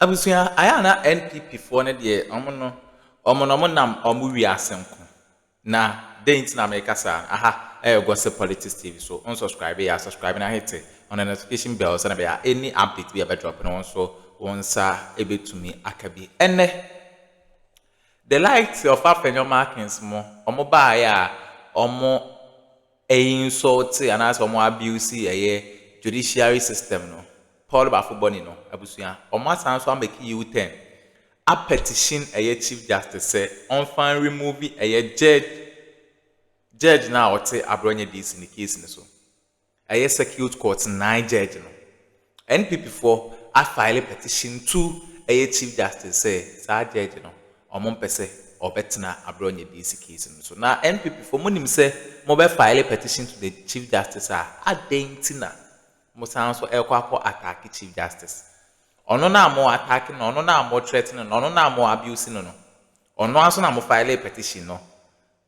Abusia ayana NPP for ne de omo nam omo wi asenko na dent na America sa aha gossip politics TV so unsubscribe ya subscribe na hit on the notification bell so na be any update we ever drop no so wonsa ebetumi akabi ene the likes of Afenyo Markins mo omo ba ya omo insult and as omo abuse judiciary system no Paul Bafuboni no abusuya omo san so make U-Turn a petition Chief Justice say on fan remove judge now what Abronye this in the case so circuit court 9 judge no NPP for a file a petition to Chief Justice say sa judge no omo pese obetna Abronye this case so now NPP for monim say mo be file a petition to the Chief Justice adentina mo san so ekwa attack Chief Justice ono na mo attacking no ono na mo threatening no ono na mo abusing no ono aso na mo file a petition no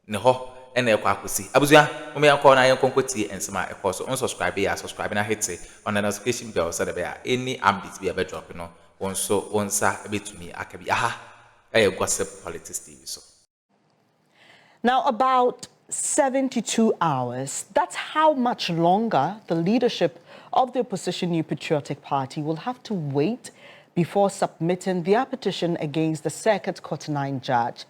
ne ho ene ekwa akosi abusia mo me yanko na yanko nkoti ensema ekọ so unsubscribe ya subscribe na hit on the notification bell so that be any updates we ever drop no onsa ebetumi akabi aha gossip politics TV so. Now, about 72 hours, that's how much longer the leadership of the opposition New Patriotic Party will have to wait before submitting their petition against the Circuit Court 9 judge.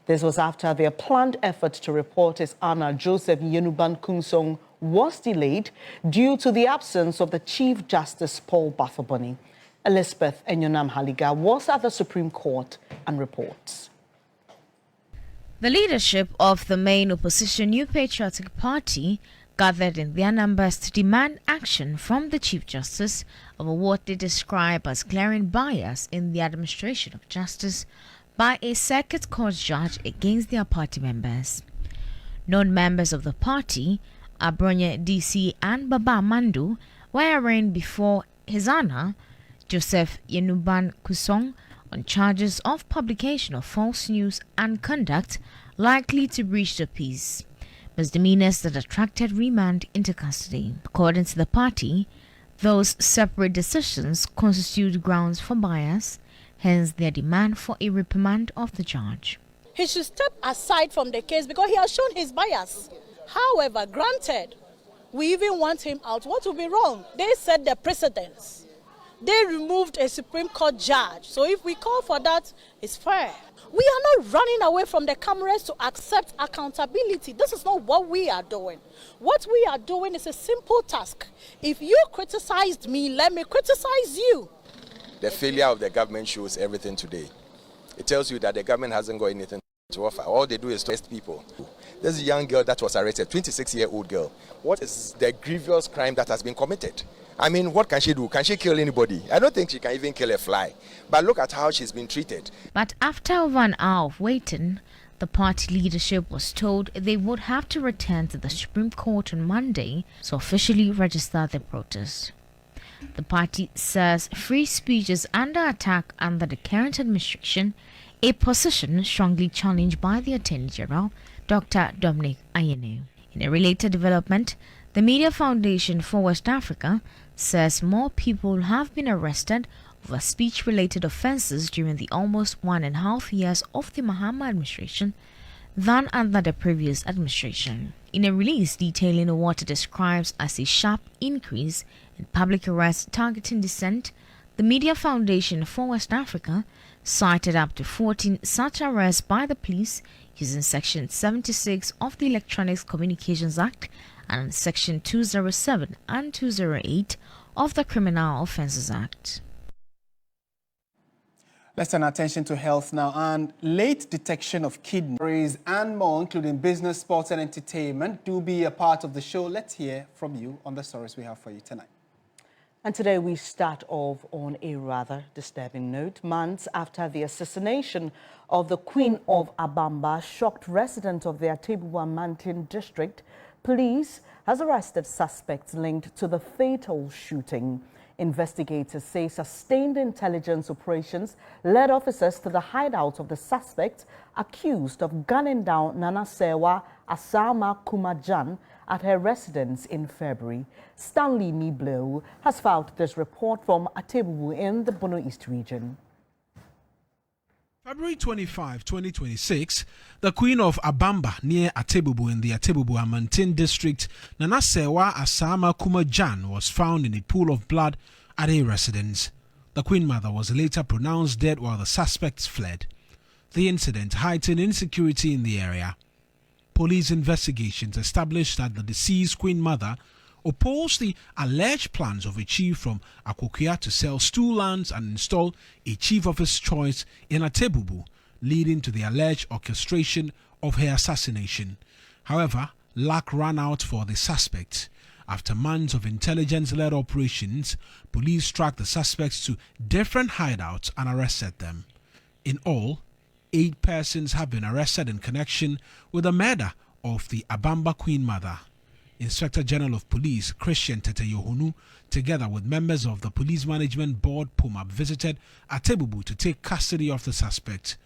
This was after their planned effort to report His Honor Joseph Yenuban Kunsong was delayed due to the absence of the Chief Justice Paul Bafuboni. Elizabeth Enyonam Haliga was at the Supreme Court and reports. The leadership of the main opposition New Patriotic Party gathered in their numbers to demand action from the Chief Justice over what they describe as glaring bias in the administration of justice by a circuit court judge against their party members. Non-members of the party, Abronye DC and Baba Mandu, were arraigned before His Honor Joseph Yenuban Kunsong on charges of publication of false news and conduct likely to breach the peace, misdemeanors that attracted remand into custody. According to the party, those separate decisions constitute grounds for bias, hence their demand for a reprimand of the judge. He should step aside from the case because he has shown his bias. However, granted, we even want him out. What would be wrong? They set the precedents. They removed a Supreme Court judge. So if we call for that, it's fair. We are not running away from the cameras to accept accountability. This is not what we are doing. What we are doing is a simple task. If you criticized me, let me criticize you. The failure of the government shows everything today. It tells you that the government hasn't got anything to offer. All they do is to arrest people. There's a young girl that was arrested, 26-year-old girl. What is the grievous crime that has been committed? I mean, what can she do? Can she kill anybody? I don't think she can even kill a fly. But look at how she's been treated. But after over an hour of waiting, the party leadership was told they would have to return to the Supreme Court on Monday to officially register their protest. The party says free speech is under attack under the current administration, a position strongly challenged by the Attorney General, Dr. Dominic Ayine. In a related development, the Media Foundation for West Africa says more people have been arrested over speech-related offences during the almost 1.5 years of the Mahama administration than under the previous administration. In a release detailing what it describes as a sharp increase in public arrests targeting dissent, the Media Foundation for West Africa cited up to 14 such arrests by the police using Section 76 of the Electronics Communications Act and Section 207 and 208 of the Criminal Offences Act. Let's turn our attention to health now, and late detection of kidneys and more, including business, sports and entertainment, do be a part of the show. Let's hear from you on the stories we have for you tonight. And today we start off on a rather disturbing note. Months after the assassination of the Queen of Abamba shocked residents of the Atebuwa Mountain district, police has arrested suspects linked to the fatal shooting. Investigators say sustained intelligence operations led officers to the hideout of the suspect accused of gunning down Nana Sewa Asama Kumajan at her residence in February. Stanley Nibleu has filed this report from Atebuwu in the Bono East region. February 25, 2026, the Queen of Abamba near Atebubu in the Atebubu Amantin district, Nana Sewa Asama Kuma Jan, was found in a pool of blood at a residence. The Queen Mother was later pronounced dead while the suspects fled. The incident heightened insecurity in the area. Police investigations established that the deceased Queen Mother opposed the alleged plans of a chief from Akokia to sell stool lands and install a chief of his choice in Atebubu, leading to the alleged orchestration of her assassination. However, luck ran out for the suspect. After months of intelligence-led operations, police tracked the suspects to different hideouts and arrested them. In all, 8 persons have been arrested in connection with the murder of the Abamba Queen Mother. Inspector General of Police Christian Tete Yohunu, together with members of the Police Management Board PUMAB, visited Atebubu to take custody of the suspect.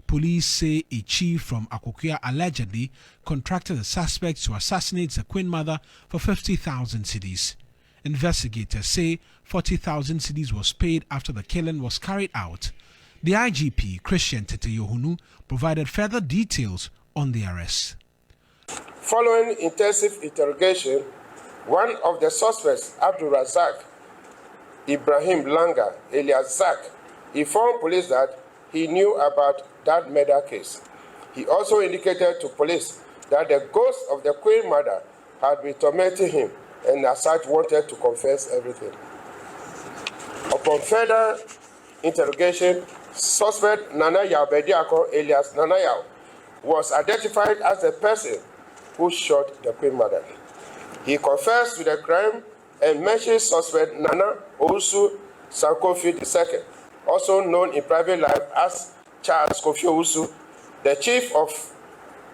Police say a chief from Akokia allegedly contracted the suspect to assassinate the Queen Mother for 50,000 cedis. Investigators say 40,000 cedis was paid after the killing was carried out. The IGP, Christian Tete Yohunu, provided further details on the arrest. Following intensive interrogation, one of the suspects, Abdulrazak Ibrahim Langa, alias Zak, informed police that he knew about that murder case. He also indicated to police that the ghost of the Queen Mother had been tormenting him and as such wanted to confess everything. Upon further interrogation, suspect Nana Yao Bediako, alias Nana Yao, was identified as the person who shot the Queen Mother. He confessed to the crime and mentioned suspect Nana Ousu Sankofi II, also known in private life as Charles Kofi Ousu, the chief of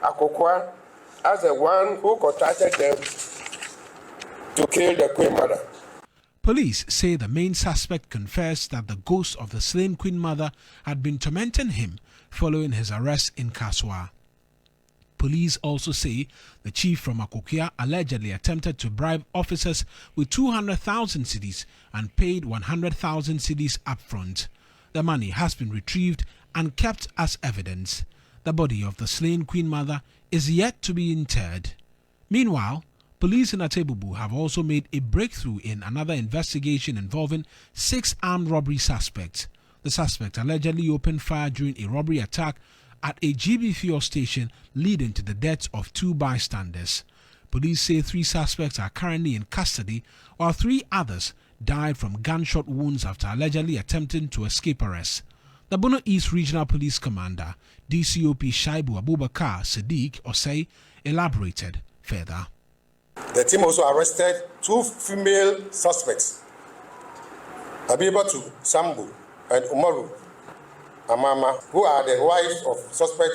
Akokwa, as the one who contacted them to kill the Queen Mother. Police say the main suspect confessed that the ghost of the slain Queen Mother had been tormenting him following his arrest in Kaswa. Police also say the chief from Akokia allegedly attempted to bribe officers with 200,000 cedis and paid 100,000 cedis upfront. The money has been retrieved and kept as evidence. The body of the slain Queen Mother is yet to be interred. Meanwhile, police in Atebubu have also made a breakthrough in another investigation involving 6 armed robbery suspects. The suspect allegedly opened fire during a robbery attack at a GB fuel station, leading to the deaths of 2 bystanders. Police say 3 suspects are currently in custody, while 3 others died from gunshot wounds after allegedly attempting to escape arrest. The Bono East Regional Police Commander, DCOP Shaibu Abubakar Sadiq Osei, elaborated further. The team also arrested 2 female suspects, Abibatu Sambu and Umaru Mahama, who are the wives of suspect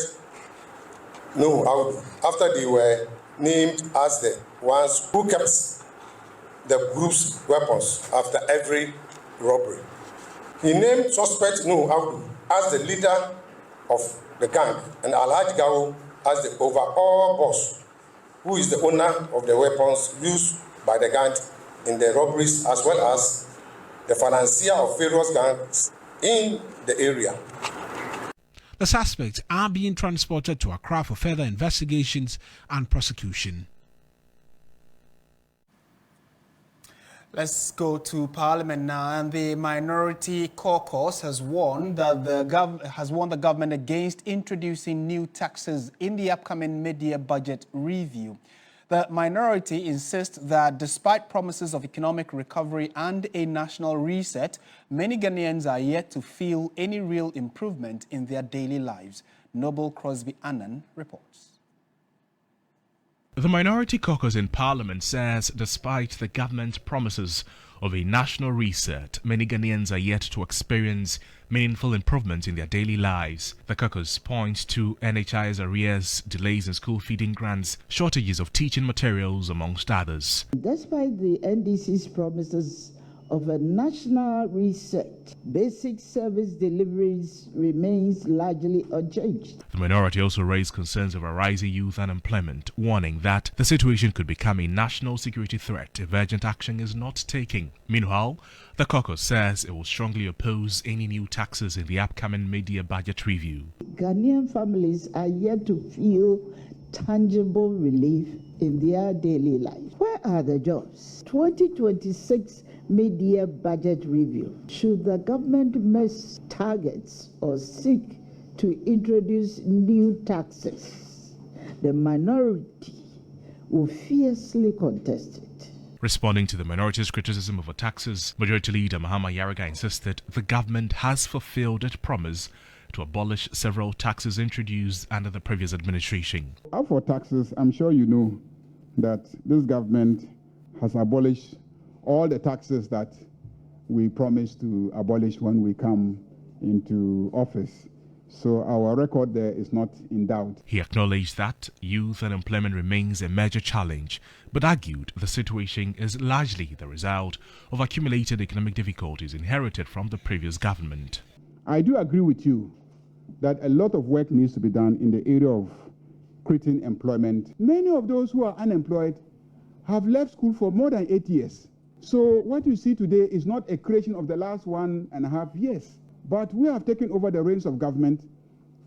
Nuhu Audu, after they were named as the ones who kept the group's weapons after every robbery. He named suspect Nuhu Audu as the leader of the gang and Alhaji Gawo as the overall boss, who is the owner of the weapons used by the gang in the robberies, as well as the financier of various gangs in the area. The suspects are being transported to Accra for further investigations and prosecution. Let's go to Parliament now, and the Minority Caucus has warned that the government against introducing new taxes in the upcoming mid-year budget review. The minority insists that despite promises of economic recovery and a national reset, many Ghanaians are yet to feel any real improvement in their daily lives. Noble Crosby Annan reports. The Minority Caucus in Parliament says despite the government's promises of a national reset, many Ghanaians are yet to experience meaningful improvements in their daily lives. The caucus points to NHI's arrears, delays in school feeding grants, shortages of teaching materials, amongst others. Despite the NDC's promises of a national reset, basic service deliveries remains largely unchanged. The minority also raised concerns over rising youth unemployment, warning that the situation could become a national security threat if urgent action is not taken. Meanwhile, the caucus says it will strongly oppose any new taxes in the upcoming mid-year budget review. Ghanaian families are yet to feel tangible relief in their daily life. Where are the jobs? 2026 mid-year budget review. Should the government miss targets or seek to introduce new taxes, the minority will fiercely contest it. Responding to the minority's criticism over taxes, Majority Leader Mahama insisted the government has fulfilled its promise to abolish several taxes introduced under the previous administration. As for taxes, I'm sure you know that this government has abolished all the taxes that we promised to abolish when we come into office. So our record there is not in doubt. He acknowledged that youth unemployment remains a major challenge, but argued the situation is largely the result of accumulated economic difficulties inherited from the previous government. I do agree with you that a lot of work needs to be done in the area of creating employment. Many of those who are unemployed have left school for more than 8 years. So what you see today is not a creation of the last 1.5 years. But we have taken over the reins of government,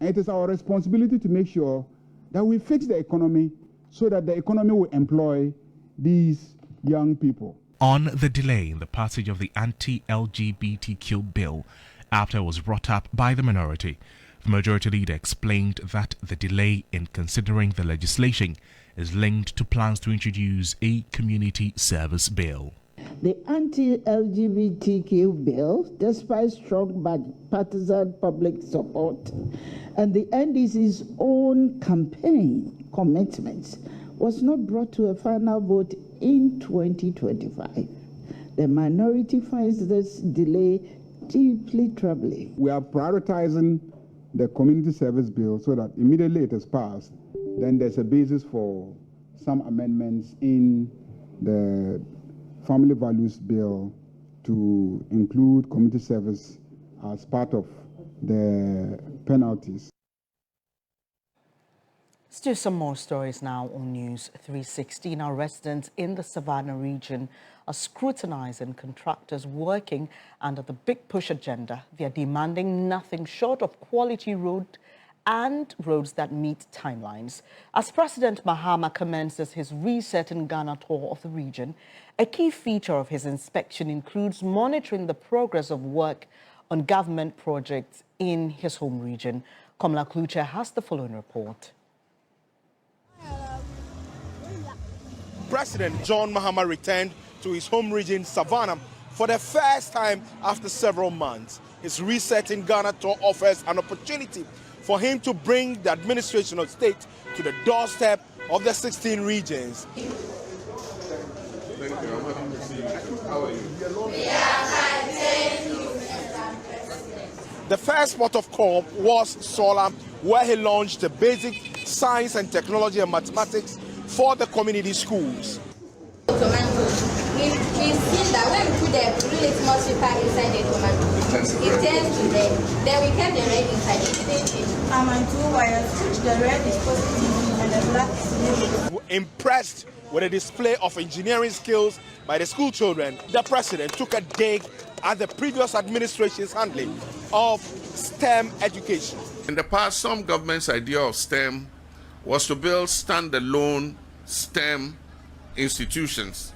and it is our responsibility to make sure that we fix the economy so that the economy will employ these young people. On the delay in the passage of the anti-LGBTQ bill after it was brought up by the minority, the Majority Leader explained that the delay in considering the legislation is linked to plans to introduce a community service bill. The anti-LGBTQ bill, despite strong bipartisan public support and the NDC's own campaign commitments, was not brought to a final vote in 2025. The minority finds this delay deeply troubling. We are prioritizing the community service bill so that immediately it is passed, then there's a basis for some amendments in the Family Values Bill to include community service as part of the penalties. Still some more stories now on News 360. Now, residents in the Savannah region are scrutinizing contractors working under the Big Push agenda. They are demanding nothing short of quality roads that meet timelines. As President Mahama commences his Reset in Ghana tour of the region, a key feature of his inspection includes monitoring the progress of work on government projects in his home region. Kamala Kluche has the following report. President John Mahama returned to his home region, Savannah, for the first time after several months. His Reset in Ghana tour offers an opportunity for him to bring the administration of state to the doorstep of the 16 regions. Thank you. I'm happy to see you. How are you? The first port of call was Sola, where he launched the basic science and technology and mathematics for the community schools. We've seen that when we put the really small paper inside the tomato, it turns to red. Then we kept the red inside, it didn't change. I'm on 2 wires, which the red is positive and the black is negative. Impressed with a display of engineering skills by the school children, the president took a dig at the previous administration's handling of STEM education. In the past, some government's idea of STEM was to build standalone STEM institutions.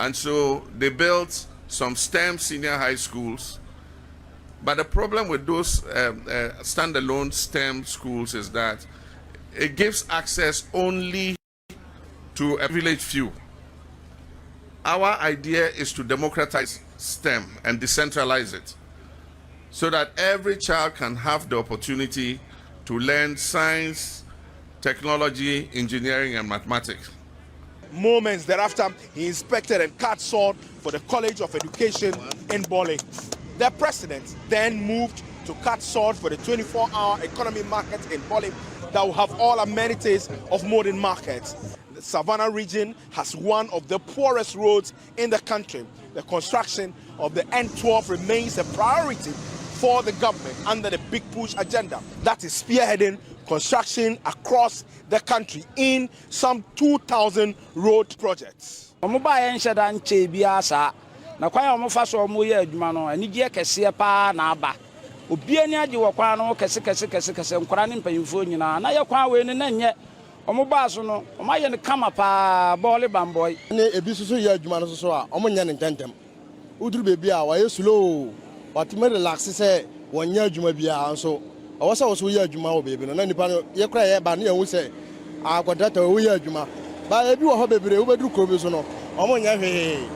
And so they built some STEM senior high schools. But the problem with those standalone STEM schools is that it gives access only to a village few. Our idea is to democratize STEM and decentralize it so that every child can have the opportunity to learn science, technology, engineering, and mathematics. Moments thereafter, he inspected and cut sod for the College of Education in Bole. The president then moved to cut sod for the 24-hour economy market in Bole that will have all amenities of modern markets. The Savannah region has one of the poorest roads in the country. the construction of the N12 remains a priority for the government under the Big Push agenda that is spearheading construction across the country in some 2,000 road projects. Na kwa omo fa so omo ye adwuma no anigye kese pa na aba obi ani age wo kwa no kese nkora ne mpanyimfo nyina na ye kwa we ne na nye omo ba so no omo aye ne kama pa bole bamboy ne ebi susu ye adwuma no so a omo nya ne ntentem uduru bebi a wa ye slow but me relax say wonya adwuma bia so owo se wo so ye adwuma wo bebi no na nipa no ye kra ye ba ne ye hu se akodata wo ye adwuma ba ebi wo ho bebere wo beduru kro bi so no omo nya hwe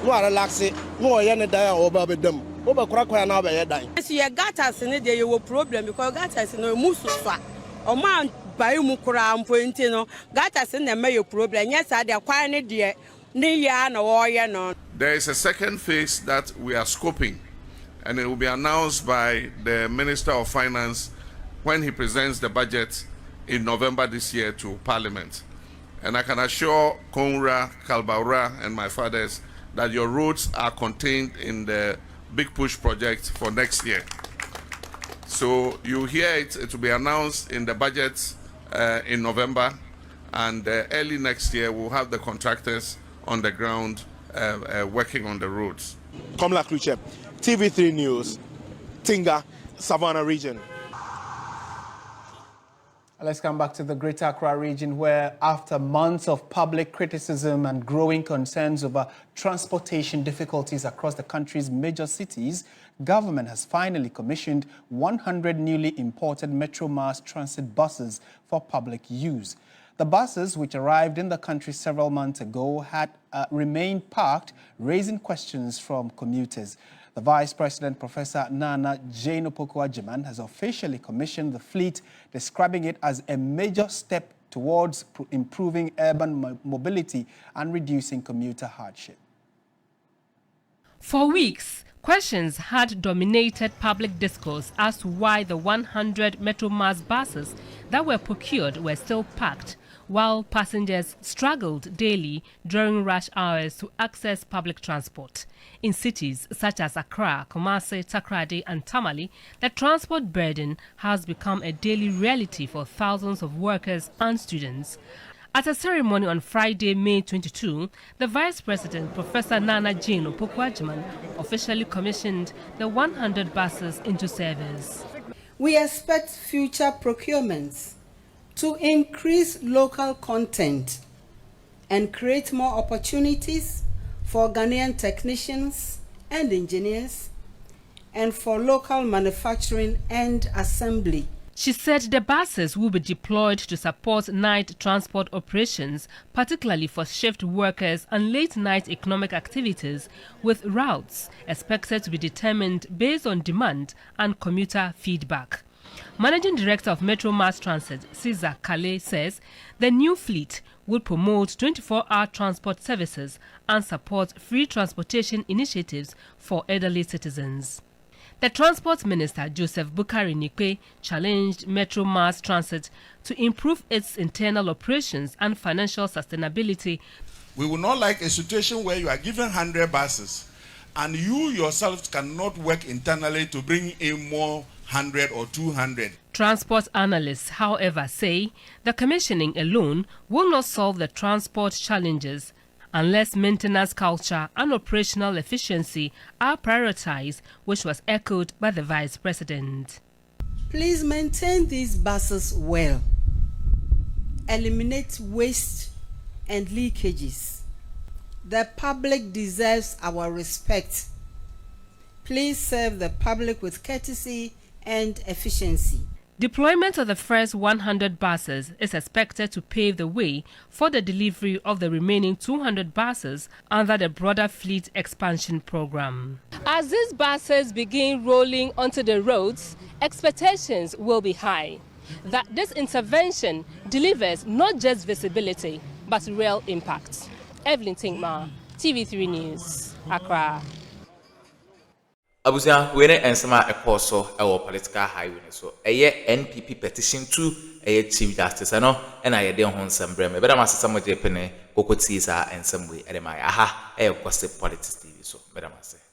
no relax no ye ne dan a wo ba bedam wo ba kura kwa na ba ye dan so ye gatas ne dey you problem because gatas no musu fa o man bai mu kura mpointi no gatas ne ma your problem yes a dey kwa ne dey ne ya na wo ye no. There is a second phase that we are scoping and it will be announced by the Minister of Finance when he presents the budget in November this year to Parliament. And I can assure Konra, Kalbaura and my fathers that your roads are contained in the Big Push project for next year. So you hear it, it will be announced in the budget in November, and early next year we'll have the contractors on the ground working on the roads. Komla Kluche, TV3 News, Tinga, Savannah region. Let's come back to the Greater Accra region where after months of public criticism and growing concerns over transportation difficulties across the country's major cities, government has finally commissioned 100 newly imported Metro Mass transit buses for public use. The buses, which arrived in the country several months ago, had remained parked, raising questions from commuters. The Vice President, Professor Nana Jane Opoku-Agyeman, has officially commissioned the fleet, describing it as a major step towards improving urban mobility and reducing commuter hardship. For weeks, questions had dominated public discourse as to why the 100 Metro Mass buses that were procured were still parked, while passengers struggled daily during rush hours to access public transport. In cities such as Accra, Kumasi, Takoradi and Tamale, the transport burden has become a daily reality for thousands of workers and students. At a ceremony on Friday, May 22, the Vice President, Professor Nana Jane Opoku-Agyeman, officially commissioned the 100 buses into service. We expect future procurements to increase local content and create more opportunities for Ghanaian technicians and engineers and for local manufacturing and assembly. She said the buses will be deployed to support night transport operations, particularly for shift workers and late-night economic activities, with routes expected to be determined based on demand and commuter feedback. Managing Director of Metro Mass Transit, Cesar Kale, says the new fleet will promote 24-hour transport services and support free transportation initiatives for elderly citizens. The Transport Minister, Joseph Bukari Nikwe, challenged Metro Mass Transit to improve its internal operations and financial sustainability. We would not like a situation where you are given 100 buses and you yourself cannot work internally to bring in more 100 or 200. Transport analysts, however, say the commissioning alone will not solve the transport challenges unless maintenance culture and operational efficiency are prioritized, which was echoed by the Vice President. Please maintain these buses well. Eliminate waste and leakages. The public deserves our respect. Please serve the public with courtesy and efficiency. Deployment of the first 100 buses is expected to pave the way for the delivery of the remaining 200 buses under the broader fleet expansion program. As these buses begin rolling onto the roads, expectations will be high that this intervention delivers not just visibility but real impact. Evelyn Tinkma, TV3 News, Accra. Abusia, we ne ensema ekoso ewo political highway so eye NPP petition to eye Chief Justice no na ye de ho nsem breme beda masesa mo je pene kokotie saa ensem we edema aha gossip politics TV so medam ase